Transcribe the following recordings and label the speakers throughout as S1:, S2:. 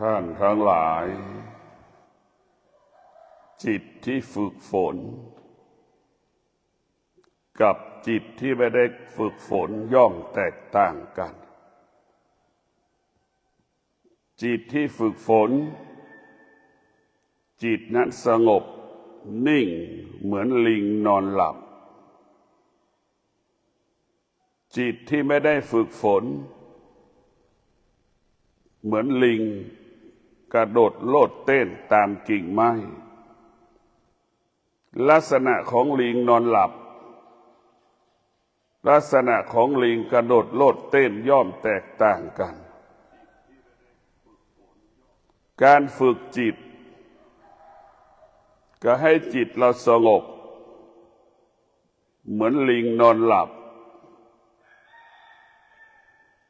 S1: ท่านทั้งหลายจิตที่ฝึกฝนกับจิตที่ไม่ได้ฝึกฝนย่อมแตกต่างกันจิตที่ฝึกฝนจิตนั้นสงบนิ่งเหมือนลิงนอนหลับจิตที่ไม่ได้ฝึกฝนเหมือนลิงกระโดดโลดเต้นตามกิ่งไม้ลักษณะของลิงนอนหลับลักษณะของลิงกระโดดโลดเต้นย่อมแตกต่างกันการฝึกจิตก็ให้จิตเราสงบเหมือนลิงนอนหลับ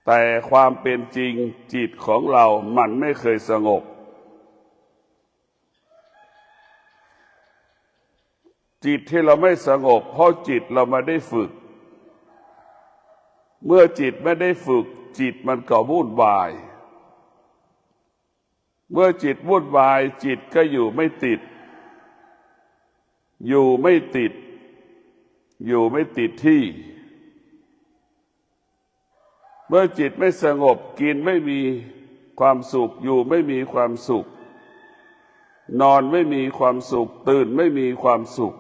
S1: แต่ความเป็นจริงจิตของเรามันไม่เคยสงบจิตที่เราไม่สงบเพราะจิตเราไม่ได้ฝึกเมื่อจิตไม่ได้ฝึกจิตมันก็วุ่นวายเมื่อจิตวุ่นวายจิตก็อยู่ไม่ติดอยู่ไม่ติดที่เมื่อจิตไม่สงบกินไม่มีความสุขอยู่ไม่มีความสุขนอนไม่มีความสุขตื่นไม่มีความสุข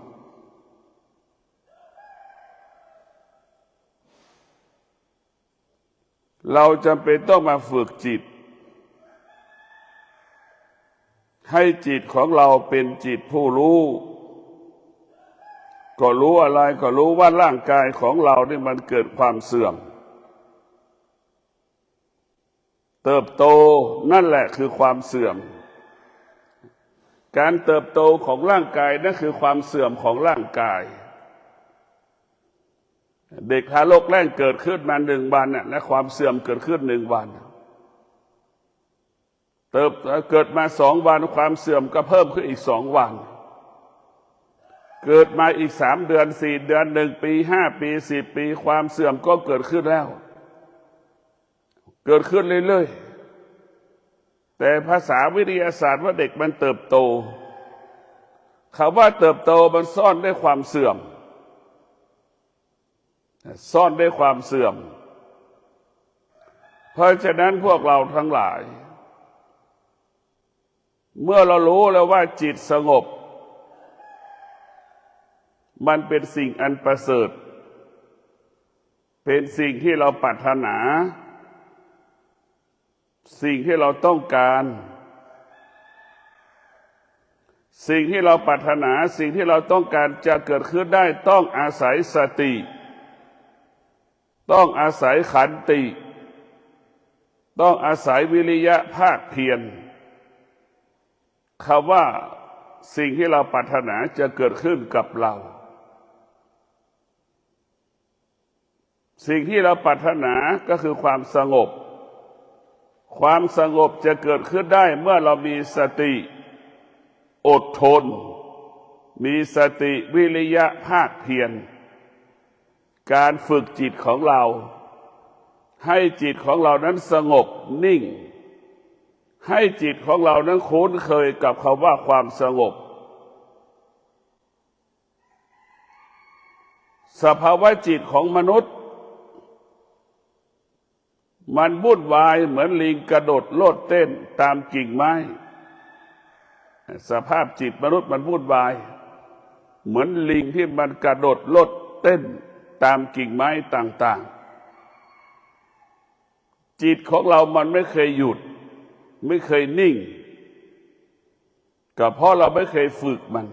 S1: เราจำเป็นต้องมาฝึกจิตให้จิตของเราเป็นจิตผู้รู้ก็รู้อะไรก็รู้ว่าร่างกายของเรานี่มันเกิดความเสื่อมเติบโตนั่นแหละคือความเสื่อมการเติบโตของร่างกายนั่นคือความเสื่อมของร่างกายเด็กทารกแรกเกิดขึ้นมา1 วันและความเสื่อมเกิดขึ้น1 วันเกิดมา2 วันความเสื่อมก็เพิ่มขึ้นอีก2 วันเกิดมาอีก3 เดือน4 เดือน1 ปี5 ปี10 ปีความเสื่อมก็เกิดขึ้นแล้วเกิดขึ้นเรื่อยๆแต่ภาษาวิทยาศาสตร์ว่าเด็กมันเติบโตคำว่าเติบโตมันซ่อนด้วยความเสื่อมซ่อนด้วยความเสื่อมเพราะฉะนั้นพวกเราทั้งหลายเมื่อเรารู้แล้วว่าจิตสงบมันเป็นสิ่งอันประเสริฐเป็นสิ่งที่เราปรารถนาสิ่งที่เราต้องการสิ่งที่เราปรารถนาสิ่งที่เราต้องการจะเกิดขึ้นได้ต้องอาศัยสติต้องอาศัยขันติต้องอาศัยวิริยะภาคเพียรคำว่าสิ่งที่เราปรารถนาจะเกิดขึ้นกับเราสิ่งที่เราปรารถนาก็คือความสงบความสงบจะเกิดขึ้นได้เมื่อเรามีสติอดทนมีสติวิริยะภาคเพียรการฝึกจิตของเราให้จิตของเรานั้นสงบนิ่งให้จิตของเรานั้นคุ้นเคยกับคำว่าความสงบสภาวะจิตของมนุษย์มันวุ่นวายเหมือนลิงกระโดดโลดเต้นตามกิ่งไม้สภาพจิตมนุษย์มันวุ่นวายเหมือนลิงที่มันกระโดดโลดเต้นตามกิ่งไม้ต่างๆจิตของเรามันไม่เคยหยุดไม่เคยนิ่งก็เพราะเราไม่เคยฝึกมัน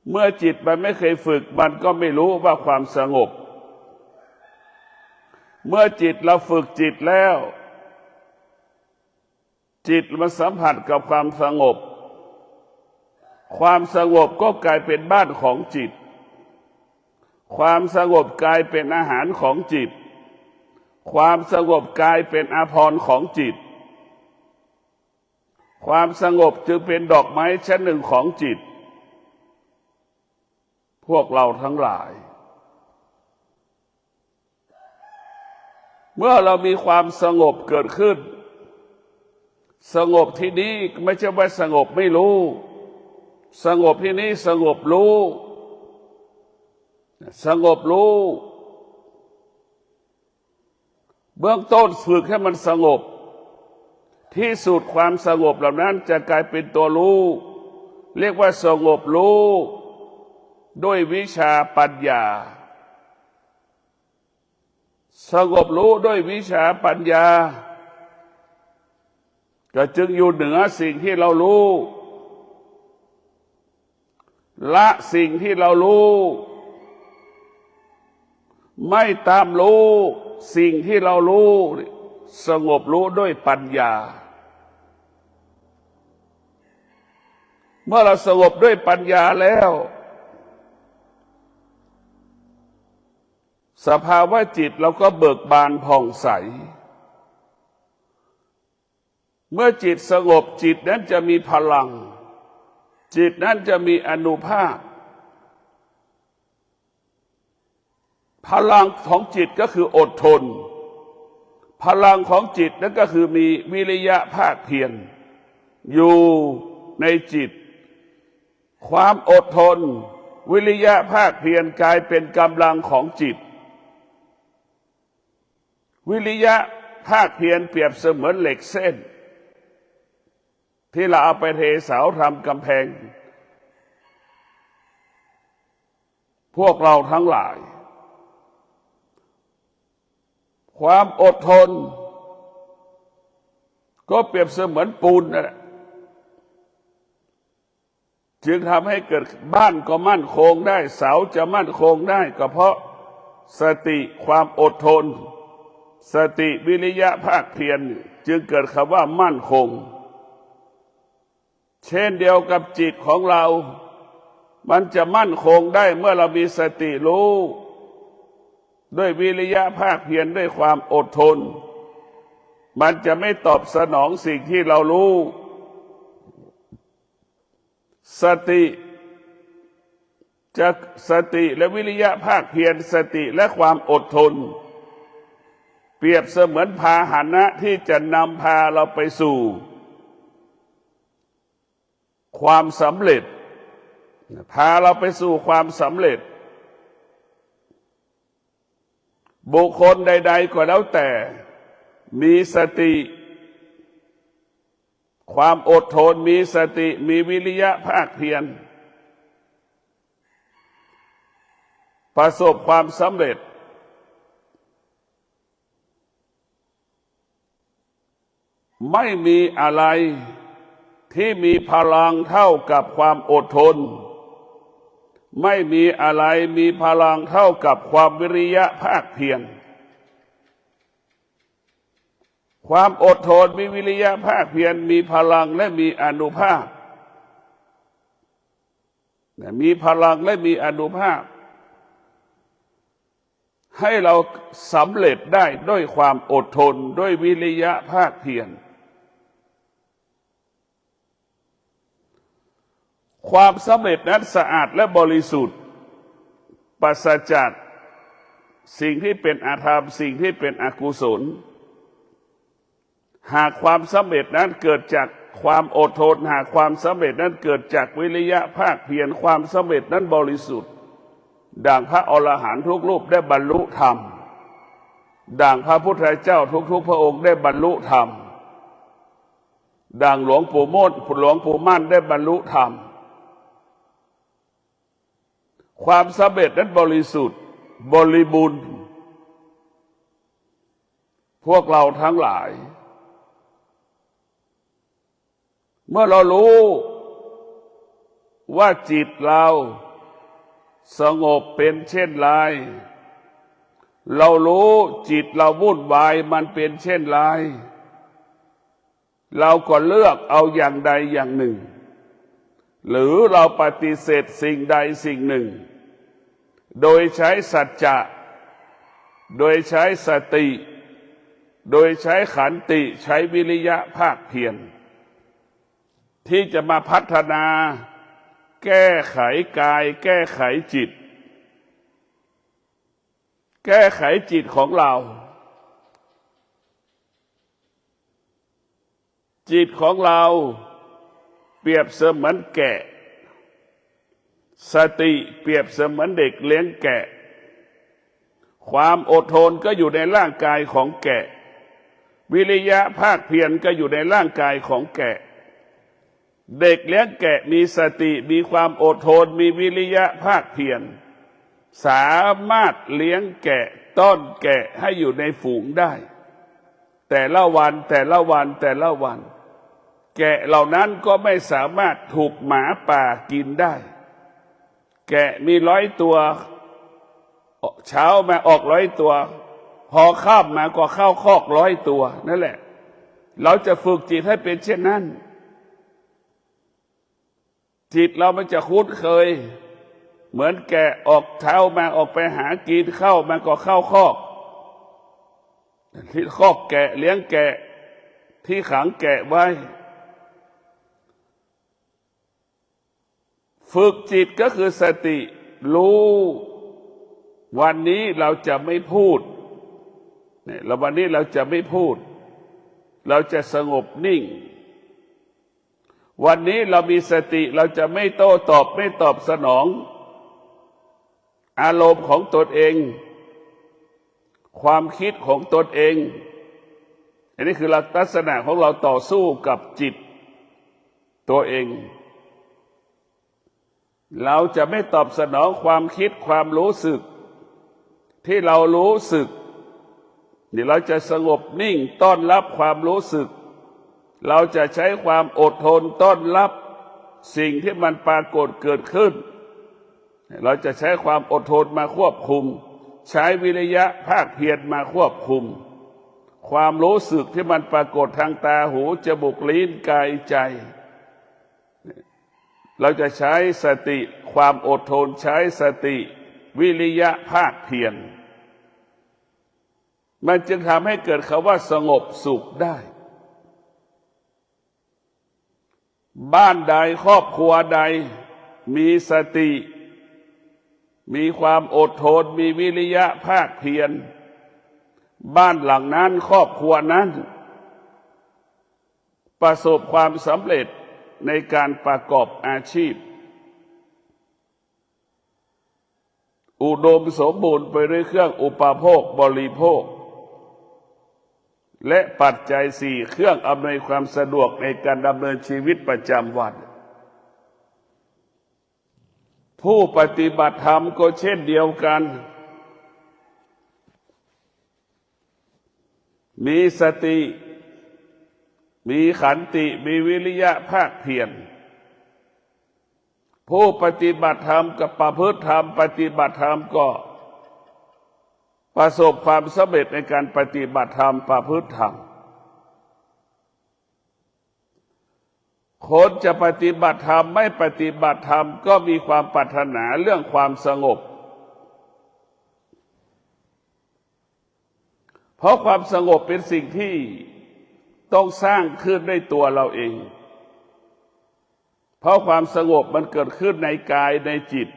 S1: เมื่อจิตมันไม่เคยฝึกมันก็ไม่รู้ว่าความสงบเมื่อจิตเราฝึกจิตแล้วจิตมันสัมผัสกับความสงบความสงบก็กลายเป็นบ้านของจิตความสงบกลายเป็นอาหารของจิตความสงบกลายเป็นอาภรณ์ของจิตความสงบจึงเป็นดอกไม้ชนิดหนึ่งของจิตพวกเราทั้งหลายเมื่อเรามีความสงบเกิดขึ้น สงบที่นี้ไม่ใช่ว่าสงบไม่รู้สงบที่นี้สงบรู้สงบรู้เบื้องต้นฝึกให้มันสงบที่สุดความสงบเหล่านั้นจะกลายเป็นตัวรู้เรียกว่าสงบรู้ด้วยวิชาปัญญาสงบรู้ด้วยวิชาปัญญาก็จึงอยู่เหนือสิ่งที่เรารู้ละสิ่งที่เรารู้ไม่ตามรู้สิ่งที่เรารู้สงบรู้ด้วยปัญญาเมื่อเราสงบด้วยปัญญาแล้วสภาวะจิตเราก็เบิกบานผ่องใสเมื่อจิตสงบจิตนั้นจะมีพลังจิตนั้นจะมีอานุภาพพลังของจิตก็คืออดทนพลังของจิตนั้นก็คือมีวิริยะภาคเพียรอยู่ในจิตความอดทนวิริยะภาคเพียรกลายเป็นกำลังของจิตวิริยะภาคเพียรเปรียบเสมือนเหล็กเส้นที่เราเอาไปเทเสาทำกำแพงพวกเราทั้งหลายความอดทนก็เปรียบเสมือนปูนนั่นแหละจึงทำให้เกิดบ้านก็มั่นคงได้เสาจะมั่นคงได้ก็เพราะสติความอดทนสติวิริยะภาคเพียรจึงเกิดคำว่ามั่นคงเช่นเดียวกับจิตของเรามันจะมั่นคงได้เมื่อเรามีสติรู้ด้วยวิริยะภาคเพียรด้วยความอดทนมันจะไม่ตอบสนองสิ่งที่เรารู้สติและวิริยะภาคเพียรสติและความอดทนเปรียบเสมือนพาหนะที่จะนำพาเราไปสู่ความสำเร็จพาเราไปสู่ความสำเร็จบุคคลใดๆก็แล้วแต่มีสติความอดทนมีสติมีวิริยะภาคเพียรประสบความสำเร็จไม่มีอะไรที่มีพลังเท่ากับความอดทนไม่มีอะไรมีพลังเท่ากับความวิริยะภาคเพียรความอดทนมีวิริยะภาคเพียรมีพลังและมีอานุภาพมีพลังและมีอานุภาพให้เราสำเร็จได้ด้วยความอดทนด้วยวิริยะภาคเพียรความสำเร็จนั้นสะอาดและบริสุทธิ์ปราศจากสิ่งที่เป็นอาธรรมสิ่งที่เป็นอกุศลหากความสำเร็จนั้นเกิดจากความอดทนหากความสำเร็จนั้นเกิดจากวิริยะภาคเพียรความสำเร็จนั้นบริสุทธิ์ดังพระอรหันต์ทุกรูปได้บรรลุธรรมดังพระพุทธเจ้าทุกพระองค์ได้บรรลุธรรมดังหลวงปู่มั่นได้บรรลุธรรมความสำเร็จนั้นบริสุทธิ์บริบูรณ์พวกเราทั้งหลายเมื่อเรารู้ว่าจิตเราสงบเป็นเช่นไรเรารู้จิตเราวุ่นวายมันเป็นเช่นไรเราก็เลือกเอาอย่างใดอย่างหนึ่งหรือเราปฏิเสธสิ่งใดสิ่งหนึ่งโดยใช้สัจจะโดยใช้สติโดยใช้ขันติใช้วิริยะภาคเพียรที่จะมาพัฒนาแก้ไขกายแก้ไขจิตแก้ไขจิตของเรา จิตของเราเปรียบเสมือนแกะสติเปรียบเสมือนเด็กเลี้ยงแกะความอดทนก็อยู่ในร่างกายของแกะวิริยะภาคเพียรก็อยู่ในร่างกายของแกะเด็กเลี้ยงแกะมีสติมีความอดทนมีวิริยะภาคเพียรสามารถเลี้ยงแกะต้อนแกะให้อยู่ในฝูงได้แต่ละวันแต่ละวันแต่ละวันแกะเหล่านั้นก็ไม่สามารถถูกหมาป่ากินได้แกะมี100 ตัวเช้ามาออก100 ตัวพอค่ำมาก็เข้าคอก100 ตัวนั่นแหละเราจะฝึกจิตให้เป็นเช่นนั้นจิตเรามันจะคุ้นเคยเหมือนแกะออกเช้ามาออกไปหากินเข้ามาก็เข้าคอกที่คอกแกะเลี้ยงแกะที่ขังแกะไว้ฝึกจิตก็คือสติรู้วันนี้เราจะไม่พูดเนี่ยวันนี้เราจะไม่พูดเราจะสงบนิ่งวันนี้เรามีสติเราจะไม่โต้ตอบไม่ตอบสนองอารมณ์ของตนเองความคิดของตนเองอันนี้คือลักษณะของเราต่อสู้กับจิตตัวเองเราจะไม่ตอบสนองความคิดความรู้สึกที่เรารู้สึกนี่เราจะสงบนิ่งต้อนรับความรู้สึกเราจะใช้ความอดทนต้อนรับสิ่งที่มันปรากฏเกิดขึ้นเราจะใช้ความอดทนมาควบคุมใช้วิริยะภาคเพียรมาควบคุมความรู้สึกที่มันปรากฏทางตาหูจมูกลิ้นกายใจเราจะใช้สติความอดทนใช้สติวิริยะภาคเพียรมันจึงทำให้เกิดคำว่าสงบสุขได้บ้านใดครอบครัวใดมีสติมีความอดทนมีวิริยะภาคเพียรบ้านหลังนั้นครอบครัวนั้นประสบความสำเร็จในการประกอบอาชีพอุดมสมบูรณ์ไปด้วยเครื่องอุปโภคบริโภคและปัจจัย4เครื่องอำนวยความสะดวกในการดำเนินชีวิตประจำวันผู้ปฏิบัติธรรมก็เช่นเดียวกันมีสติมีขันติมีวิริยะภาคเพียรผู้ปฏิบัติธรรมกับประพฤติธรรมปฏิบัติธรรมก็ประสบความสำเร็จในการปฏิบัติธรรมประพฤติธรรมคนจะปฏิบัติธรรมไม่ปฏิบัติธรรมก็มีความปรารถนาเรื่องความสงบเพราะความสงบเป็นสิ่งที่ต้องสร้างขึ้นด้วยตัวเราเองเพราะความสงบมันเกิดขึ้นในกายในจิต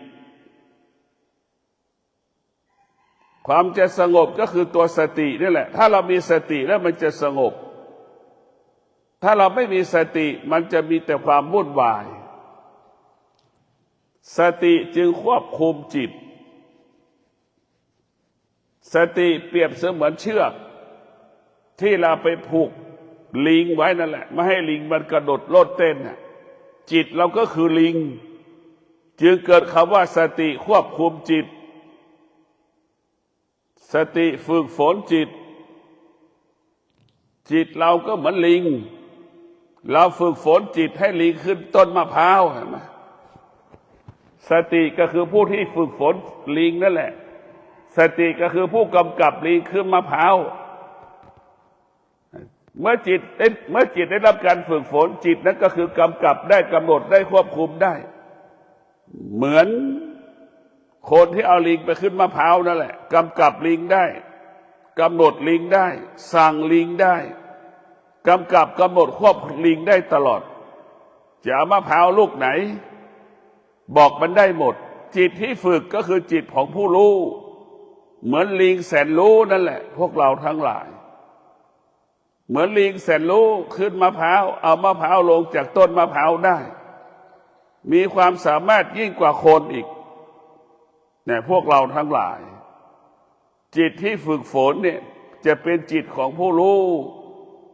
S1: ความจะสงบก็คือตัวสตินี่แหละถ้าเรามีสติแล้วมันจะสงบถ้าเราไม่มีสติมันจะมีแต่ความวุ่นวายสติจึงควบคุมจิตสติเปรียบเสมือนเชือกที่เราไปผูกลิงไว้นั่นแหละไม่ให้ลิงมันกระโดดโลดเต้นจิตเราก็คือลิงจึงเกิดคำว่าสติควบคุมจิตสติฝึกฝนจิตจิตเราก็เหมือนลิงเราฝึกฝนจิตให้ลิงขึ้นต้นมะพร้าวเห็นไหมสติก็คือผู้ที่ฝึกฝนลิงนั่นแหละสติก็คือผู้กำกับลิงขึ้นมะพร้าวเมื่อจิตได้รับการฝึกฝนจิตนั้นก็คือกำกับได้กำหนดได้ควบคุมได้เหมือนคนที่เอาลิงไปขึ้นมะพร้าวนั่นแหละกำกับลิงได้กำหนดลิงได้สั่งลิงได้กำกับกำหนดควบลิงได้ตลอดจะเอามะพร้าวลูกไหนบอกมันได้หมดจิตที่ฝึกก็คือจิตของผู้รู้เหมือนลิงแสนรู้นั่นแหละพวกเราทั้งหลาย เหมือนลิงแสนรู้ขึ้นมะพร้าวเอามะพร้าวลงจากต้นมะพร้าวได้มีความสามารถยิ่งกว่าคนอีกเนี่ยพวกเราทั้งหลายจิตที่ฝึกฝนเนี่ยจะเป็นจิตของผู้รู้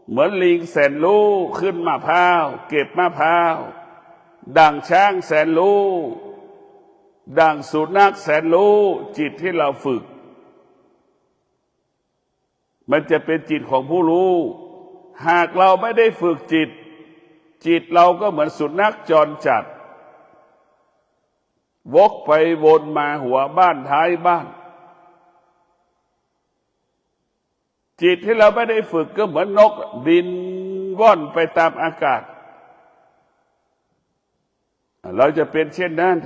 S1: เหมือนลิงแสนรู้ขึ้นมะพร้าวเก็บมะพร้าวดั่งช้างแสนรู้ดั่งสุนัขแสนรู้จิตที่เราฝึกมันจะเป็นจิตของผู้รู้หากเราไม่ได้ฝึกจิตจิตเราก็เหมือนสุนัขจรจัดวกไปวนมาหัวบ้านท้ายบ้านจิตที่เราไม่ได้ฝึกก็เหมือนนกบินว่อนไปตามอากาศเราจะเป็นเช่นนั้น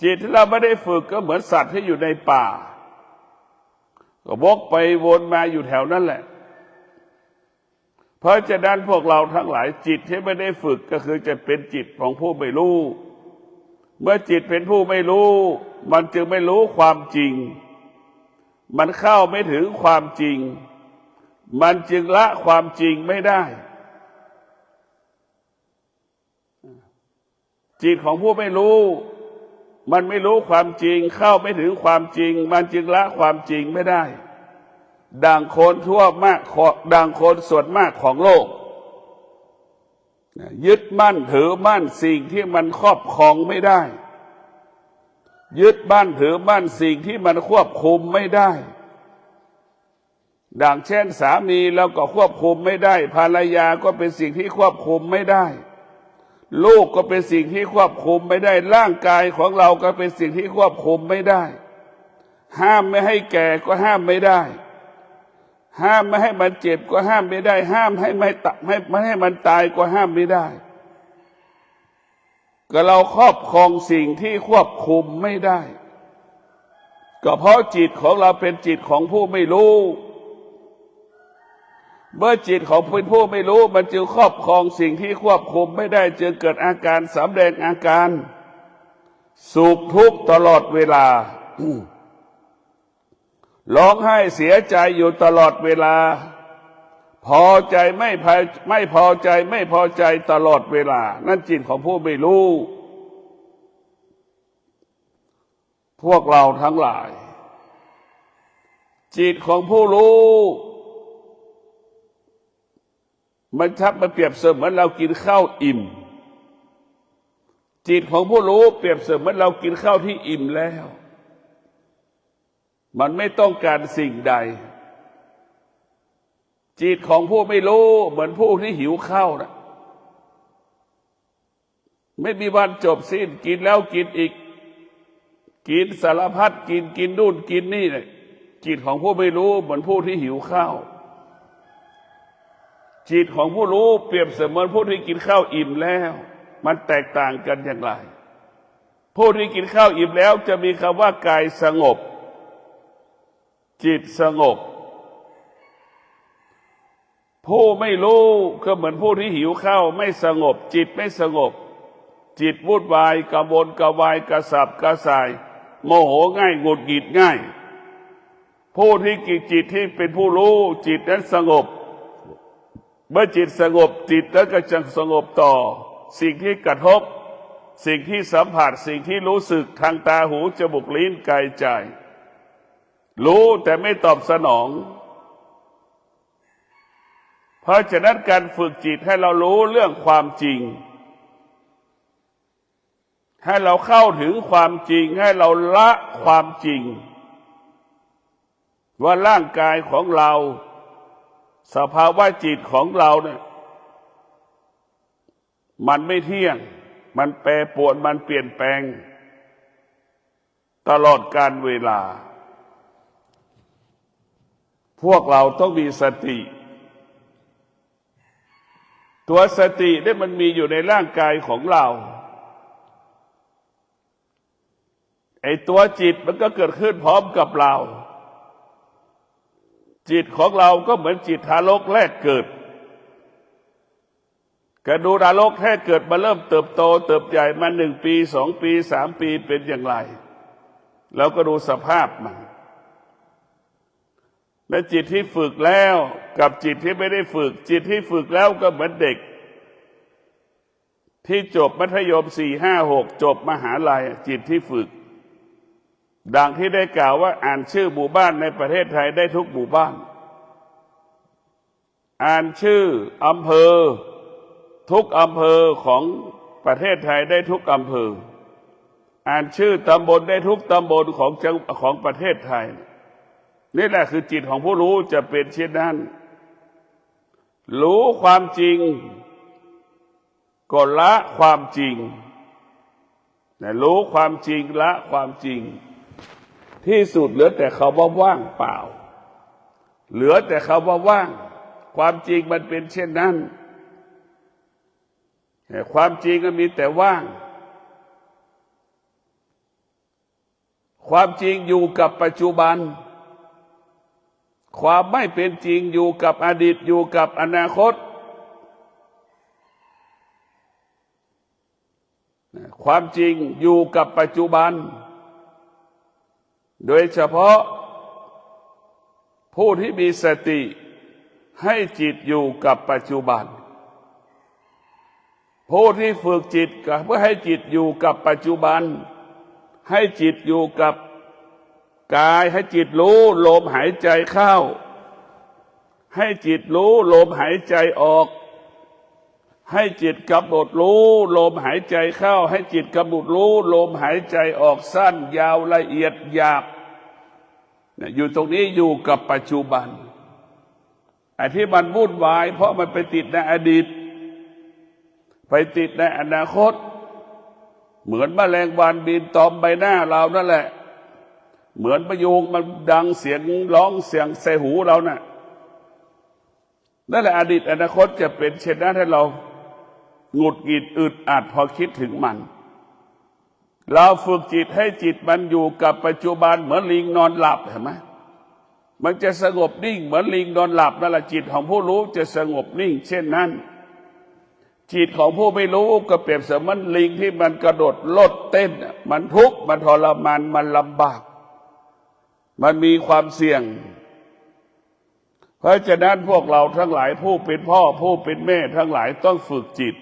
S1: จิตที่เราไม่ได้ฝึกก็เหมือนสัตว์ที่อยู่ในป่าก็วกไปวนมาอยู่แถวนั้นแหละเพราะฉะนั้นพวกเราทั้งหลายจิตที่ไม่ได้ฝึกก็คือจะเป็นจิตของผู้ไม่รู้เมื่อจิตเป็นผู้ไม่รู้มันจึงไม่รู้ความจริงมันเข้าไม่ถึงความจริงมันจึงละความจริงไม่ได้จิตของผู้ไม่รู้มันไม่รู้ความจริงเข้าไม่ถึงความจริงมันจึงละความจริงไม่ได้ดังคนทั่วมากดังคนส่วนมากของโลกยึดมั่นถือมั่นสิ่งที่มันครอบครองไม่ได้ยึดมั่นถือมั่นสิ่งที่มันควบคุมไม่ได้ดังเช่นสามีเราก็ควบคุมไม่ได้ภรรยาก็เป็นสิ่งที่ควบคุมไม่ได้ลูกก็เป็นสิ่งที่ควบคุมไม่ได้ร่างกายของเราก็เป็นสิ่งที่ควบคุมไม่ได้ห้ามไม่ให้แก่ก็ห้ามไม่ได้ห้ามไม่ให้มันเจ็บก็ห้ามไม่ได้ห้ามให้ไม่ให้มันตายก็ห้ามไม่ได้ก็เราครอบครองสิ่งที่ควบคุมไม่ได้ก็เพราะจิตของเราเป็นจิตของผู้ไม่รู้เมื่อจิตของผู้ไม่รู้มันจึงครอบครองสิ่งที่ควบคุมไม่ได้จึงเกิดอาการสำแดงอาการสุขทุกข์ตลอดเวลาร้องไห้เสียใจอยู่ตลอดเวลาพอใจไม่พอใจไม่พอใจตลอดเวลานั่นจิตของผู้ไม่รู้พวกเราทั้งหลายจิตของผู้รู้มันเปรียบเสมือนเรากินข้าวอิ่มจิตของผู้รู้เปรียบเสมือนเรากินข้าวที่อิ่มแล้วมันไม่ต้องการสิ่งใดจิตของผู้ไม่รู้เหมือนผู้ที่หิวข้าวนะไม่มีวันจบสิ้นกินแล้วกินอีกกินสารพัดกินนู่นกินนี่เลยจิตของผู้ไม่รู้เหมือนผู้ที่หิวข้าวจิตของผู้รู้เปรียบเสมือนผู้ที่กินข้าวอิ่มแล้วมันแตกต่างกันอย่างไรผู้ที่กินข้าวอิ่มแล้วจะมีคำว่ากายสงบจิตสงบผู้ไม่รู้ก็เหมือนผู้ที่หิวข้าวไม่สงบจิตไม่สงบจิตวุ่นวายกระวนกระวายกระสับกระส่ายโมโหง่ายหงุดหงิดง่ายผู้ที่จิตที่เป็นผู้รู้จิตนั้นสงบเมื่อจิตสงบจิตแล้วก็จะสงบต่อสิ่งที่กระทบสิ่งที่สัมผัสสิ่งที่รู้สึกทางตาหูจมูกลิ้นกายใจรู้แต่ไม่ตอบสนองเพราะฉะนั้นการฝึกจิตให้เรารู้เรื่องความจริงให้เราเข้าถึงความจริงให้เราละความจริงว่าร่างกายของเราสภาวะจิตของเราเนี่ยมันไม่เที่ยงมันแปรปรวนมันเปลี่ยนแปลงตลอดกาลเวลาพวกเราต้องมีสติตัวสติเนี่ยมันมีอยู่ในร่างกายของเราไอ้ตัวจิตมันก็เกิดขึ้นพร้อมกับเราจิตของเราก็เหมือนจิตทารกแรกเกิดกระดูทารกแรกเกิดมาเริ่มเติบโตเติบใหญ่มา1 ปี2 ปี3 ปีเป็นอย่างไรแล้วก็ดูสภาพมัน และจิตที่ฝึกแล้วกับจิตที่ไม่ได้ฝึกจิตที่ฝึกแล้วก็เหมือนเด็กที่จบมัธยม4 5 6จบมหาลัยจิตที่ฝึกดังที่ได้กล่าวว่าอ่านชื่อหมู่บ้านในประเทศไทยได้ทุกหมู่บ้านอ่านชื่ออำเภอทุกอำเภอของประเทศไทยได้ทุกอำเภออ่านชื่อตำบลได้ทุกตำบลของประเทศไทยนี่แหละคือจิตของผู้รู้จะเป็นเช่นนั้นรู้ความจริงก็ละความจริงแต่รู้ความจริงละความจริงที่สุดเหลือแต่คำว่าว่างเปล่าเหลือแต่คำว่าว่างความจริงมันเป็นเช่นนั้นแต่ความจริงก็มีแต่ว่างความจริงอยู่กับปัจจุบันความไม่เป็นจริงอยู่กับอดีตอยู่กับอนาคตความจริงอยู่กับปัจจุบันโดยเฉพาะผู้ที่มีสติให้จิตอยู่กับปัจจุบันผู้ที่ฝึกจิตเพื่อให้จิตอยู่กับปัจจุบันให้จิตอยู่กับกายให้จิตรู้ลมหายใจเข้าให้จิตรู้ลมหายใจออกให้จิตกำหนดรู้ลมหายใจเข้าให้จิตกำหนดรู้ลมหายใจออกสั้นยาวละเอียดหยาบอยู่ตรงนี้อยู่กับปัจจุบันไอ้ที่มันวุ่นวายเพราะมันไปติดในอดีตไปติดในอนาคตเหมือนแมลงวันบินตอมใบหน้าเรานั่นแหละเหมือนประโยคมันดังเสียงร้องเสียงใส่หูเรานั่นแหละอดีตอนาคตจะเป็นเช่นนั้นให้เราหงุดหงิดอึดอัดพอคิดถึงมันเราฝึกจิตให้จิตมันอยู่กับปัจจุบันเหมือนลิงนอนหลับเห็นไหมมันจะสงบนิ่งเหมือนลิงนอนหลับนั่นแหละจิตของผู้รู้จะสงบนิ่งเช่นนั้นจิตของผู้ไม่รู้ก็เปรียบเสมือนลิงที่มันกระโดดโลดเต้นมันทุกข์มันทรมานมันลำบากมันมีความเสี่ยงเพราะฉะนั้นพวกเราทั้งหลายผู้เป็นพ่อผู้เป็นแม่ทั้งหลายต้องฝึกจิต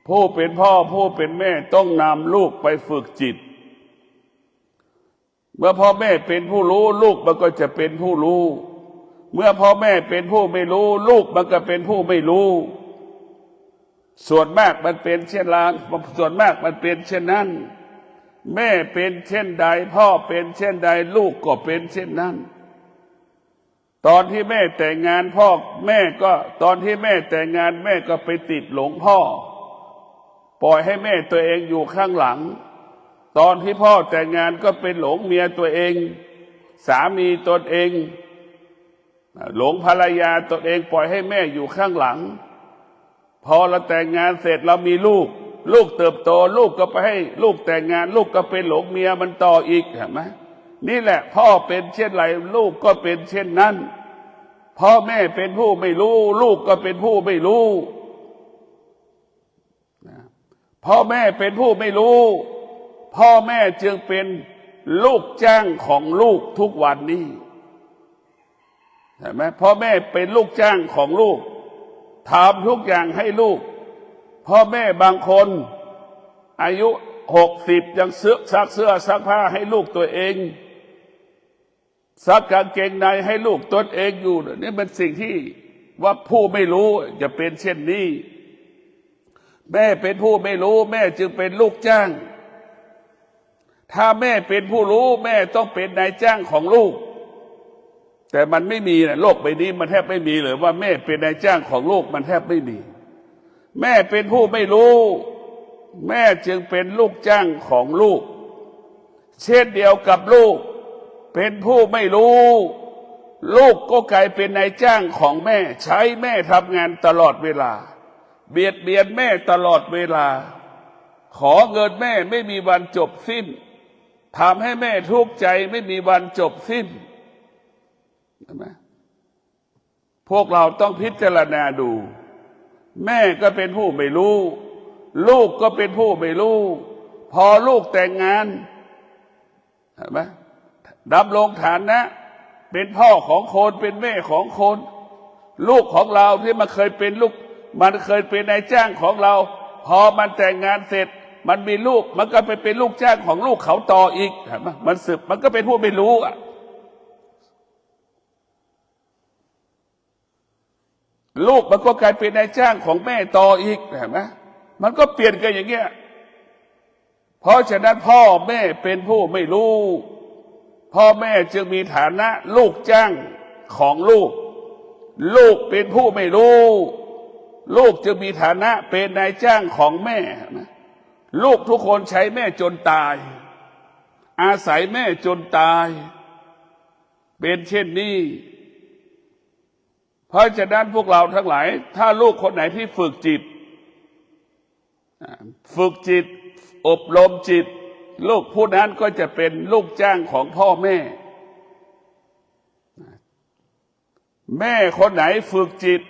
S1: ผู้เป็นพ่อผู้เป็นแม่ต้องนำลูกไปฝึกจิตเมื่อพ่อแม่เป็นผู้รู้ลูกมันก็จะเป็นผู้รู้เมื่อพ่อแม่เป็นผู้ไม่รู้ลูกมันก็เป็นผู้ไม่รู้ส่วนมากมันเป็นเช่นนั้นส่วนมากมันเป็นเช่นนั้นแม่เป็นเช่นใดพ่อเป็นเช่นใดลูกก็เป็นเช่นนั้นตอนที่แม่แต่งงานพ่อแม่ก็ตอนที่แม่แต่งงานแม่ก็ไปติดหลงพ่อปล่อยให้แม่ตัวเองอยู่ข้างหลังตอนที่พ่อแต่งงานก็เป็นหลงเมียตัวเองสามีตนเองหลงภรรยาตนเองปล่อยให้แม่อยู่ข้างหลังพอเราแต่งงานเสร็จเรามีลูกเติบโตลูกก็ไปให้ลูกแต่งงานลูกก็เป็นหลงเมียมันต่ออีกเห็นไหมนี่แหละพ่อเป็นเช่นไรลูกก็เป็นเช่นนั้นพ่อแม่เป็นผู้ไม่รู้ลูกก็เป็นผู้ไม่รู้พ่อแม่เป็นผู้ไม่รู้พ่อแม่จึงเป็นลูกจ้างของลูกทุกวันนี้เห็นไหมพ่อแม่เป็นลูกจ้างของลูกทำทุกอย่างให้ลูกพ่อแม่บางคนอายุ60ยังซักเสื้อซักผ้าให้ลูกตัวเองซักกางเกงในให้ลูกตนเองอยู่นี่เป็นสิ่งที่ว่าผู้ไม่รู้จะเป็นเช่นนี้แม่เป็นผู้ไม่รู้แม่จึงเป็นลูกจ้างถ้าแม่เป็นผู้รู้แม่ต้องเป็นนายจ้างของลูกแต่มันไม่มีนะโลกใบนี้มันแทบไม่มีเลยว่าแม่เป็นนายจ้างของลูกมันแทบไม่มีแม่เป็นผู้ไม่รู้แม่จึงเป็นลูกจ้างของลูกเช่นเดียวกับลูกเป็นผู้ไม่รู้ลูกก็กลายเป็นนายจ้างของแม่ใช้แม่ทำงานตลอดเวลาเบียดเบียนแม่ตลอดเวลาขอเงินแม่ไม่มีวันจบสิ้นทำให้แม่ทุกข์ใจไม่มีวันจบสิ้นใช่ไหมพวกเราต้องพิจารณาดูแม่ก็เป็นผู้ไม่รู้ลูกก็เป็นผู้ไม่รู้พอลูกแต่งงานเห็นไหมดำรงฐานะ เป็นพ่อของคนเป็นแม่ของคน ลูกของเราที่มันเคยเป็นลูกมันเคยเป็นนายจ้างของเรา พอมันแต่งงานเสร็จมันมีลูกมันก็ไปเป็นลูกจ้างของลูกเขาต่ออีกเห็นไหมมันสืบมันก็เป็นผู้ไม่รู้อ่ะลูกมันก็กลายเป็นนายจ้างของแม่ต่ออีกเห็นไหมมันก็เปลี่ยนกันอย่างเงี้ยเพราะฉะนั้นพ่อแม่เป็นผู้ไม่รู้พ่อแม่จึงมีฐานะลูกจ้างของลูกลูกเป็นผู้ไม่รู้ลูกจึงมีฐานะเป็นนายจ้างของแม่นะลูกทุกคนใช้แม่จนตายอาศัยแม่จนตายเป็นเช่นนี้เพราะฉะนั้นพวกเราทั้งหลายถ้าลูกคนไหนที่ฝึกจิตอบรมจิตลูกผู้นั้นก็จะเป็นลูกจ้างของพ่อแม่แม่คนไหนฝึกจิต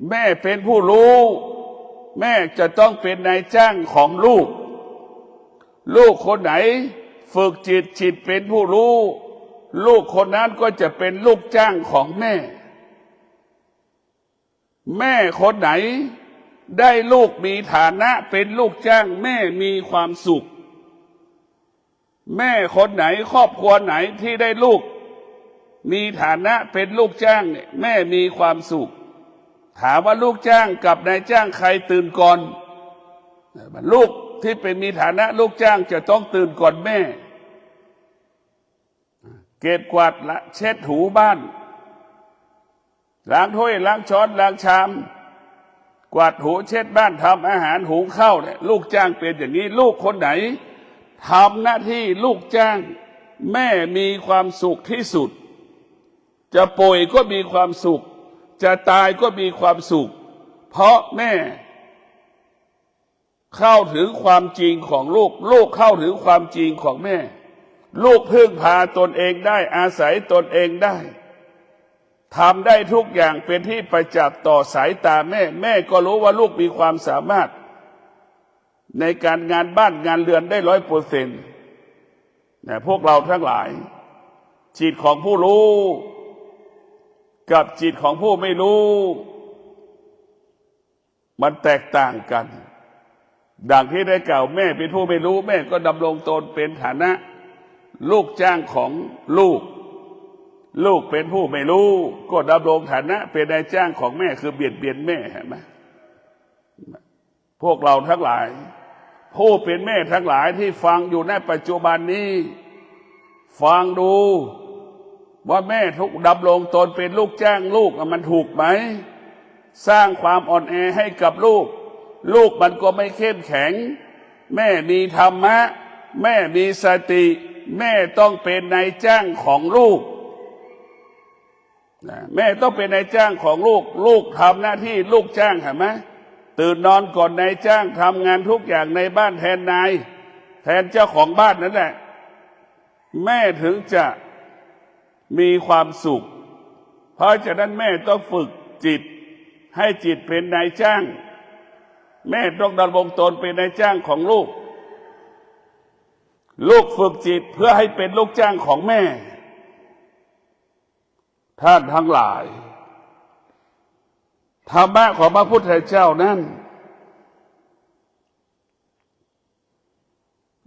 S1: แม่เป็นผู้รู้แม่จะต้องเป็นนายจ้างของลูกลูกคนไหนฝึกจิตจิตเป็นผู้รู้ลูกคนนั้นก็จะเป็นลูกจ้างของแม่แม่คนไหนได้ลูกมีฐานะเป็นลูกจ้างแม่มีความสุขแม่คนไหนครอบครัวไหนที่ได้ลูกมีฐานะเป็นลูกจ้างเนี่ยแม่มีความสุขถามว่าลูกจ้างกับนายจ้างใครตื่นก่อนลูกที่เป็นมีฐานะลูกจ้างจะต้องตื่นก่อนแม่เก็บกวาดละเช็ดถูบ้านล้างถ้วยล้างช้อนล้างชามกวาดถูเช็ดบ้านทำอาหารหุงข้าวเนี่ยลูกจ้างเป็นอย่างนี้ลูกคนไหนทำหน้าที่ลูกจ้างแม่มีความสุขที่สุดจะป่วยก็มีความสุขจะตายก็มีความสุขเพราะแม่เข้าถึงความจริงของลูกลูกเข้าถึงความจริงของแม่ลูกพึ่งพาตนเองได้อาศัยตนเองได้ทำได้ทุกอย่างเป็นที่ประจักษ์ต่อสายตาแม่แม่ก็รู้ว่าลูกมีความสามารถในการงานบ้านงานเรือนได้100%พวกเราทั้งหลายจิตของผู้รู้กับจิตของผู้ไม่รู้มันแตกต่างกันดังที่ได้กล่าวแม่เป็นผู้ไม่รู้แม่ก็ดำรงตนเป็นฐานะลูกจ้างของลูกลูกเป็นผู้ไม่รู้ก็ดำรงฐานะเป็นนายจ้างของแม่คือเบียดเบียนแม่เห็นไหมพวกเราทั้งหลายผู้เป็นแม่ทั้งหลายที่ฟังอยู่ในปัจจุบันนี้ฟังดูว่าแม่ทุกดำรงตนเป็นลูกจ้างลูกมันถูกไหมสร้างความอ่อนแอให้กับลูกลูกมันก็ไม่เข้มแข็งแม่มีธรรมะแม่มีสติแม่ต้องเป็นนายจ้างของลูกแม่ต้องเป็นนายจ้างของลูกลูกทำหน้าที่ลูกจ้างเห็นไหมตื่นนอนก่อนนายจ้างทำงานทุกอย่างในบ้านแทนนายแทนเจ้าของบ้านนั่นแหละแม่ถึงจะมีความสุขเพราะฉะนั้นแม่ต้องฝึกจิตให้จิตเป็นนายจ้างแม่ต้องดำรงตนเป็นนายจ้างของลูกลูกฝึกจิตเพื่อให้เป็นลูกจ้างของแม่ท่านทั้งหลายธรรมะของพระพุทธเจ้านั้น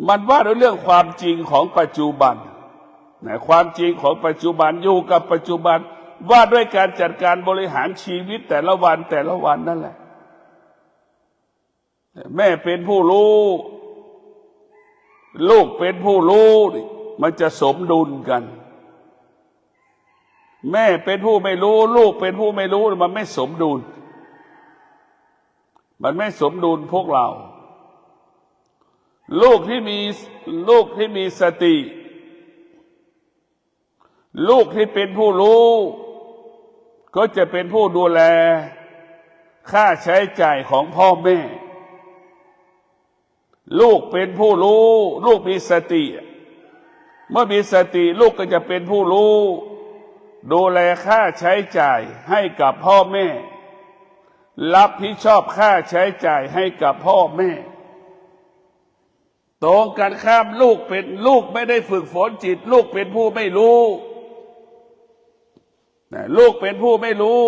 S1: มันว่าด้วยเรื่องความจริงของปัจจุบันความจริงของปัจจุบันอยู่กับปัจจุบันว่าด้วยการจัดการบริหารชีวิตแต่ละวันนั่นแหละแม่เป็นผู้รู้ลูกเป็นผู้รู้มันจะสมดุลกันแม่เป็นผู้ไม่รู้ลูกเป็นผู้ไม่รู้มันไม่สมดุลพวกเราลูกที่มีสติลูกที่เป็นผู้รู้ก็จะเป็นผู้ดูแลค่าใช้จ่ายของพ่อแม่ลูกเป็นผู้รู้ลูกมีสติเมื่อมีสติลูกก็จะเป็นผู้รู้ดูแลค่าใช้จ่ายให้กับพ่อแม่รับผิดชอบค่าใช้จ่ายให้กับพ่อแม่ตรงกันข้ามลูกไม่ได้ฝึกฝนจิตลูกเป็นผู้ไม่รู้ ลูกเป็นผู้ไม่รู้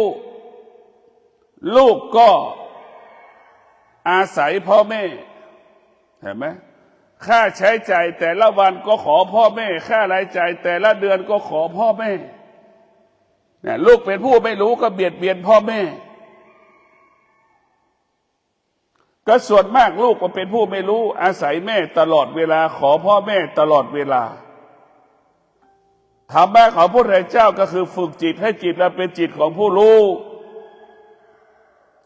S1: ลูกก็อาศัยพ่อแม่เห็นไหมค่าใช้จ่ายแต่ละวันก็ขอพ่อแม่ค่ารายจ่ายแต่ละเดือนก็ขอพ่อแม่ลูกเป็นผู้ไม่รู้ก็เบียดเบียนพ่อแม่ก็ส่วนมากลูกก็เป็นผู้ไม่รู้อาศัยแม่ตลอดเวลาขอพ่อแม่ตลอดเวลาธรรมะของพระพุทธเจ้าก็คือฝึกจิตให้จิตเราเป็นจิตของผู้รู้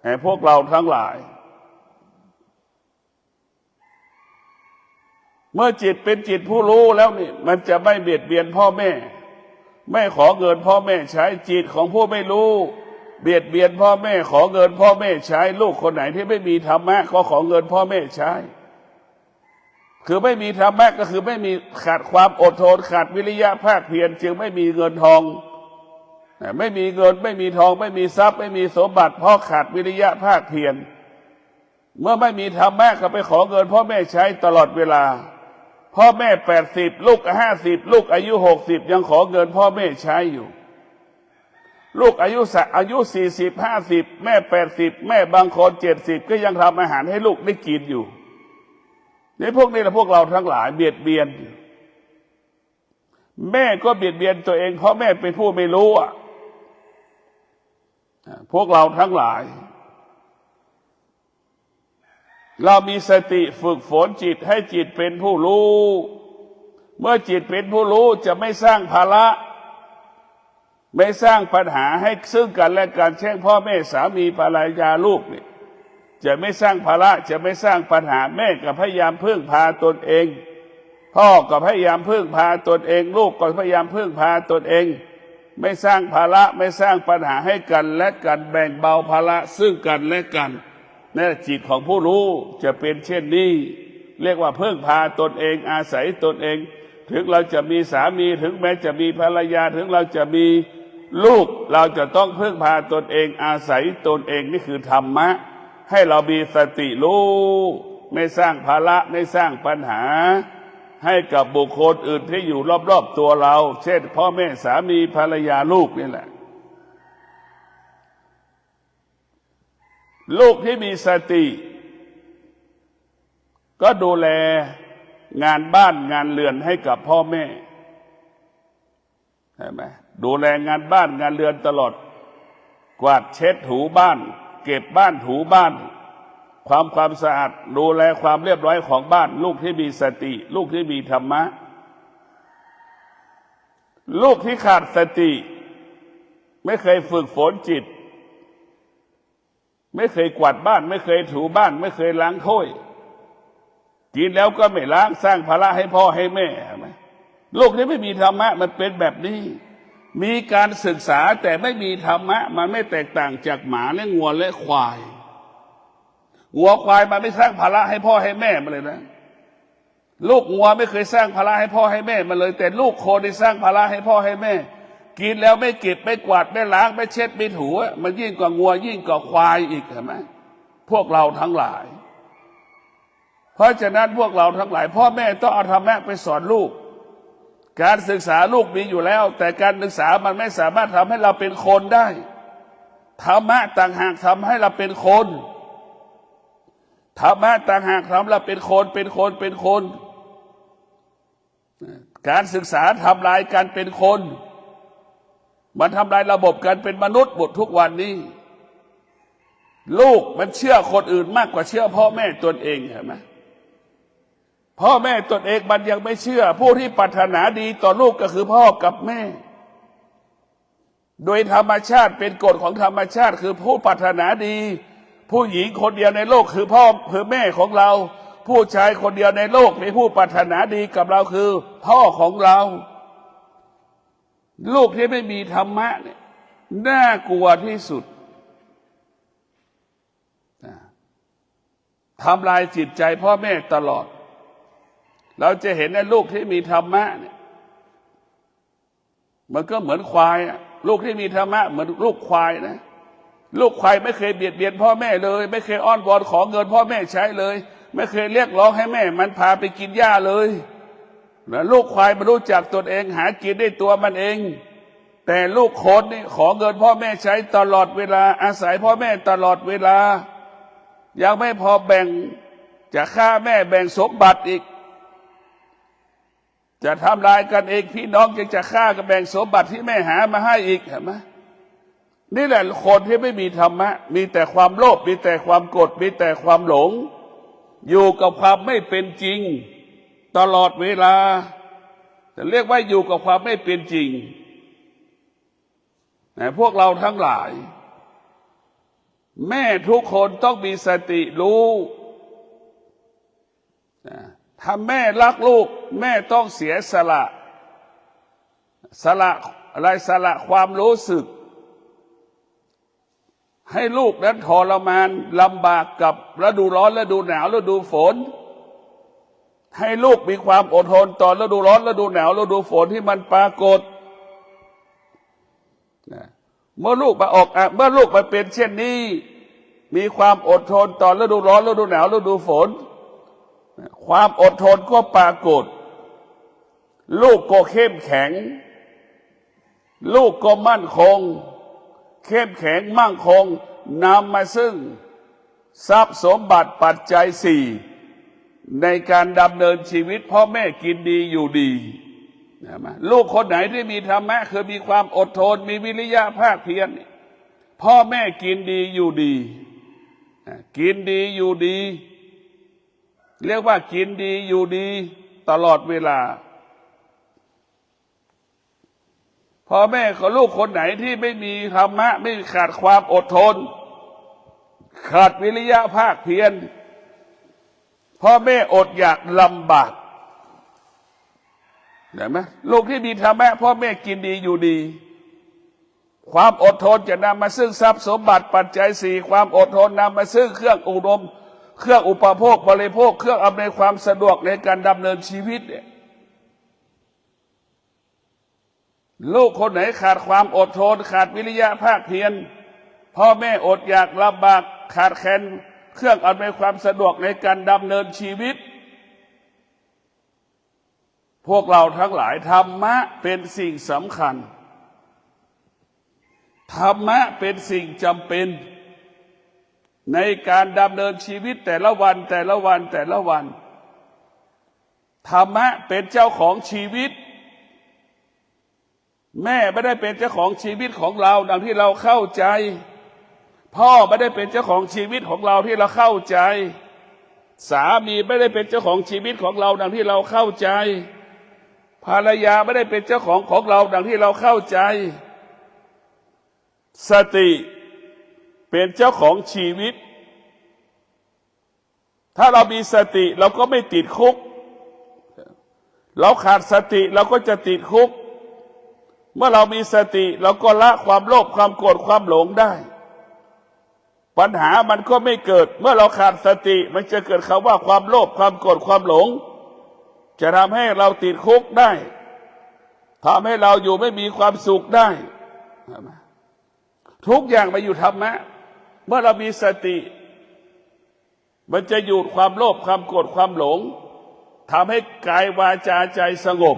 S1: ให้พวกเราทั้งหลายเมื่อจิตเป็นจิตผู้รู้แล้วนี่มันจะไม่เบียดเบียนพ่อแม่ไม่ขอเงินพ่อแม่ใช้จิตของผู้ไม่รู้เบียดเบียนพ่อแม่ขอเงินพ่อแม่ใช้ลูกคนไหนที่ไม่มีธรรมะก็ขอเงินพ่อแม่ใช้คือไม่มีธรรมะก็คือไม่มีขาดความอดทนขาดวิริยะภาคเพียรจึงไม่มีเงินทองไม่มีเงินไม่มีทองไม่มีทรัพย์ไม่มีสมบัติเพราะขาดวิริยะภาคเพียรเมื่อไม่มีธรรมะก็ไปขอเงินพ่อแม่ใช้ตลอดเวลาพ่อแม่80ลูก50ลูกอายุ60ยังขอเงินพ่อแม่ใช้อยู่ลูกอายุ40 50แม่80แม่บางคน70ก็ยังทำอาหารให้ลูกได้กินอยู่ในพวกนี้พวกเราทั้งหลายเบียดเบียนแม่ก็เบียดเบียนตัวเองเพราะแม่เป็นผู้ไม่รู้พวกเราทั้งหลายเรามีสติฝึกฝนจิตให้จิตเป็นผู้รู้เมื่อจิตเป็นผู้รู้จะไม่สร้างภาระไม่สร้างปัญหาให้ซึ่งกันและกันเช่นพ่อแม่สามีภรรยาลูกนี่จะไม่สร้างภาระจะไม่สร้างปัญหาแม่ก็พยายามพึ่งพาตนเองพ่อก็พยายามพึ่งพาตนเองลูกก็พยายามพึ่งพาตนเองไม่สร้างภาระไม่สร้างปัญหาให้กันและกันแบ่งเบาภาระซึ่งกันและกันนั่นจิตของผู้รู้จะเป็นเช่นนี้เรียกว่าพึ่งพาตนเองอาศัยตนเองถึงเราจะมีสามีถึงแม้จะมีภรรยาถึงเราจะมีลูกเราจะต้องพึ่งพาตนเองอาศัยตนเองนี่คือธรรมะให้เรามีสติรู้ไม่สร้างภาระไม่สร้างปัญหาให้กับบุคคลอื่นที่อยู่รอบๆตัวเราเช่นพ่อแม่สามีภรรยาลูกนี่แหละลูกที่มีสติก็ดูแลงานบ้านงานเรือนให้กับพ่อแม่ใช่ไหมดูแลงานบ้านงานเรือนตลอดกวาดเช็ดถูบ้านเก็บบ้านถูบ้านความสะอาดดูแลความเรียบร้อยของบ้านลูกที่มีสติลูกที่มีธรรมะลูกที่ขาดสติไม่เคยฝึกฝนจิตไม่เคยกวาดบ้านไม่เคยถูบ้านไม่เคยล้างถ้วยกินแล้วก็ไม่ล้างสร้างภาระให้พ่อให้แม่ไหมลูกที่ไม่มีธรรมะมันเป็นแบบนี้มีการศึกษาแต่ไม่มีธรรมะมันไม่แตกต่างจากหมาและงัวและควายงัวควายมันไม่สร้างภาระให้พ่อให้แม่มาเลยนะลูกงัวไม่เคยสร้างภาระให้พ่อให้แม่มาเลยแต่ลูกโคได้สร้างภาระให้พ่อให้แม่กินแล้วไม่เก็บไม่กวาดไม่ล้างไม่เช็ดไม่ถูมันยิ่งกว่างัวยิ่งกว่าควายอีกเห็นไหมพวกเราทั้งหลายเพราะฉะนั้นพวกเราทั้งหลายพ่อแม่ต้องเอาธรรมะไปสอนลูกการศึกษาลูกมีอยู่แล้วแต่การศึกษามันไม่สามารถทำให้เราเป็นคนได้ธรรมะต่างหากทำให้เราเป็นคนธรรมะต่างหากทำเราเป็นคนการศึกษาทำลายการเป็นคนมันทำลายระบบการเป็นมนุษย์หมดทุกวันนี้ลูกมันเชื่อคนอื่นมากกว่าเชื่อพ่อแม่ตนเองเห็นไหมพ่อแม่ตนเองมันยังไม่เชื่อผู้ที่ปรารถนาดีต่อลูกก็คือพ่อกับแม่โดยธรรมชาติเป็นกฎของธรรมชาติคือผู้ปรารถนาดีผู้หญิงคนเดียวในโลกคือพ่อคือแม่ของเราผู้ชายคนเดียวในโลกมีผู้ปรารถนาดีกับเราคือพ่อของเราลูกที่ไม่มีธรรมะเนี่ยน่ากลัวที่สุดทำลายจิตใจพ่อแม่ตลอดเราจะเห็นในลูกที่มีธรรมะเนี่ยมันก็เหมือนควายลูกที่มีธรรมะเหมือนลูกควายนะลูกควายไม่เคยเบียดเบียนพ่อแม่เลยไม่เคยอ้อนวอนขอเงินพ่อแม่ใช้เลยไม่เคยเรียกร้องให้แม่มันพาไปกินหญ้าเลยลูกควายมันรู้จักตนเองหากินได้ตัวมันเอง แต่ลูกคนนี่ขอเงินพ่อแม่ใช้ตลอดเวลาอาศัยพ่อแม่ตลอดเวลายังไม่พอแบ่งจะฆ่าแม่แบ่งสมบัติอีกจะทำลายกันเองพี่น้องยังจะฆ่ากันแบ่งสมบัติที่แม่หามาให้อีกเห็นไหมนี่แหละคนที่ไม่มีธรรมะมีแต่ความโลภมีแต่ความโกรธมีแต่ความหลงอยู่กับความไม่เป็นจริงตลอดเวลาจะเรียกว่าอยู่กับความไม่เป็นจริงแต่พวกเราทั้งหลายแม่ทุกคนต้องมีสติรู้ถ้าแม่รักลูกแม่ต้องเสียสละอะไรสละความรู้สึกให้ลูกนั้นทรมานลำบากกับฤดูร้อนฤดูหนาวฤดูฝนให้ลูกมีความอดทนต่อฤดูร้อนฤดูหนาวฤดูฝนที่มันปรากฏเมื่อลูกมาเป็นเช่นนี้มีความอดทนต่อฤดูร้อนฤดูหนาวฤดูฝนความอดทนก็ปรากฏลูกก็เข้มแข็งลูกก็มั่นคงเข้มแข็งมั่งคงนำมาซึ่งทรัพย์สมบัติปัจจัยสี่ในการดำเนินชีวิตพ่อแม่กินดีอยู่ดีลูกคนไหนที่มีธรรมะคือมีความอดทนมีวิริยะภาคเพียรพ่อแม่กินดีอยู่ดีกินดีอยู่ดีเรียกว่ากินดีอยู่ดีตลอดเวลาพ่อแม่ของลูกคนไหนที่ไม่มีธรรมะไม่ขาดความอดทนขาดวิริยะภาคเพียรพ่อแม่อดอยากลำบากเห็นไหมลูกที่มีธรรมะพ่อแม่กินดีอยู่ดีความอดทนจะนำมาซึ่งทรัพย์สมบัติปัจจัยสี่ความอดทนนำมาซึ่งเครื่องอุดมเครื่องอุปโภคบริโภคเครื่องอำนวยความสะดวกในการดำเนินชีวิตเนี่ยลูกคนไหนขาดความอดทนขาดวิริยะภาคเพียรพ่อแม่อดอยากลำบากขาดแคลนเครื่องอำนวยความสะดวกในการดำเนินชีวิตพวกเราทั้งหลายธรรมะเป็นสิ่งสำคัญธรรมะเป็นสิ่งจำเป็นในการดำเนินชีวิตแต่ละวันแต่ละวันแต่ละวันธรรมะเป็นเจ้าของชีวิตแม่ไม่ได้เป็นเจ้าของชีวิตของเราดังที่เราเข้าใจพ่อไม่ได้เป็นเจ้าของชีวิตของเราที่เราเข้าใจสามีไม่ได้เป็นเจ้าของชีวิตของเราดังที่เราเข้าใจภรรยาไม่ได้เป็นเจ้าของเราดังที่เราเข้าใจสติเป็นเจ้าของชีวิตถ้าเรามีสติเราก็ไม่ติดคุกเราขาดสติเราก็จะติดคุกเมื่อเรามีสติเราก็ละความโลภความโกรธความหลงได้ปัญหามันก็ไม่เกิดเมื่อเราขาดสติมันจะเกิดคำว่าความโลภความโกรธความหลงจะทำให้เราติดคุกได้ทำให้เราอยู่ไม่มีความสุขได้ทุกอย่างมาอยู่ธรรมะเมื่อเรามีสติมันจะหยุดความโลภความโกรธความหลงทำให้กายวาจาใจสงบ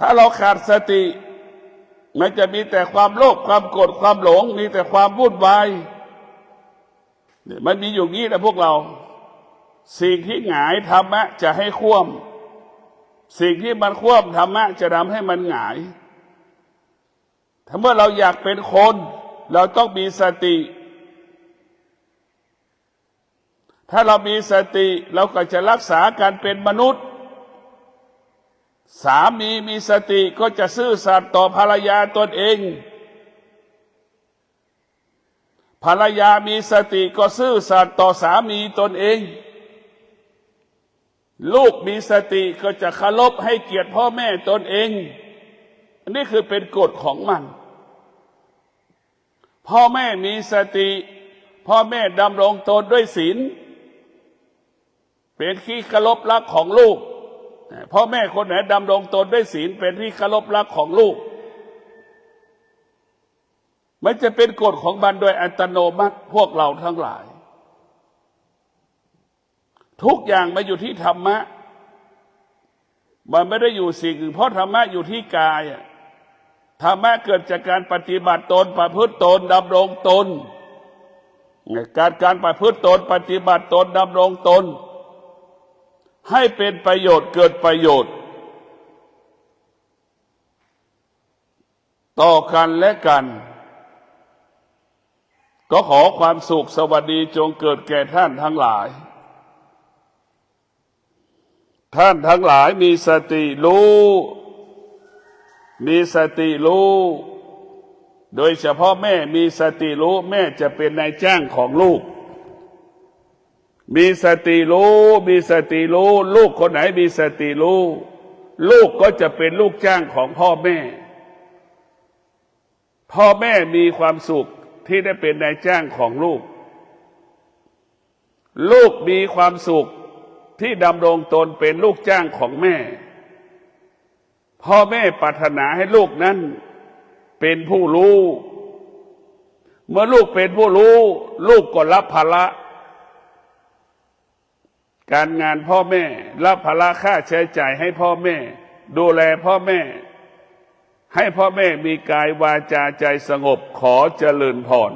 S1: ถ้าเราขาดสติมันจะมีแต่ความโลภความโกรธความหลงมีแต่ความวุ่นวายมันมีอยู่งี้นะพวกเราสิ่งที่หงายธรรมะจะให้คว่ำสิ่งที่มันคว่ำธรรมะจะทำให้มันหงายถ้าเมื่อเราอยากเป็นคนเราต้องมีสติถ้าเรามีสติเราก็จะรักษาการเป็นมนุษย์สามีมีสติก็จะซื่อสัตย์ต่อภรรยาตนเองภรรยามีสติก็ซื่อสัตย์ต่อสามีตนเองลูกมีสติก็จะเคารพให้เกียรติพ่อแม่ตนเองอันนี้คือเป็นกฎของมันพ่อแม่มีสติพ่อแม่ดำรงตนด้วยศีลเป็นที่เคารพรักของลูกพ่อแม่คนไหนดำรงตนด้วยศีลเป็นที่เคารพรักของลูกมันจะเป็นกฎของมันโดยอัตโนมัติพวกเราทั้งหลายทุกอย่างมาอยู่ที่ธรรมะ มันไม่ได้อยู่สิ่งอื่นเพราะธรรมะอยู่ที่กายธรรมะเกิดจากการปฏิบัติตนประพฤติตนดำรงตนการประพฤติตนปฏิบัติตนดำรงตนให้เป็นประโยชน์เกิดประโยชน์ต่อกันและกันก็ขอความสุขสวัสดีจงเกิดแก่ท่านทั้งหลายท่านทั้งหลายมีสติรู้โดยเฉพาะแม่มีสติรู้แม่จะเป็นนายจ้างของลูกมีสติรู้ลูกคนไหนมีสติรู้ลูกก็จะเป็นลูกจ้างของพ่อแม่มีความสุขที่ได้เป็นนายจ้างของลูกมีความสุขที่ดำรงตนเป็นลูกจ้างของแม่พ่อแม่ปรารถนาให้ลูกนั้นเป็นผู้รู้เมื่อลูกเป็นผู้รู้ลูกก็รับภาระการงานพ่อแม่รับภาระค่าใช้จ่ายให้พ่อแม่ดูแลพ่อแม่ให้พ่อแม่มีกายวาจาใจสงบขอเจริญพร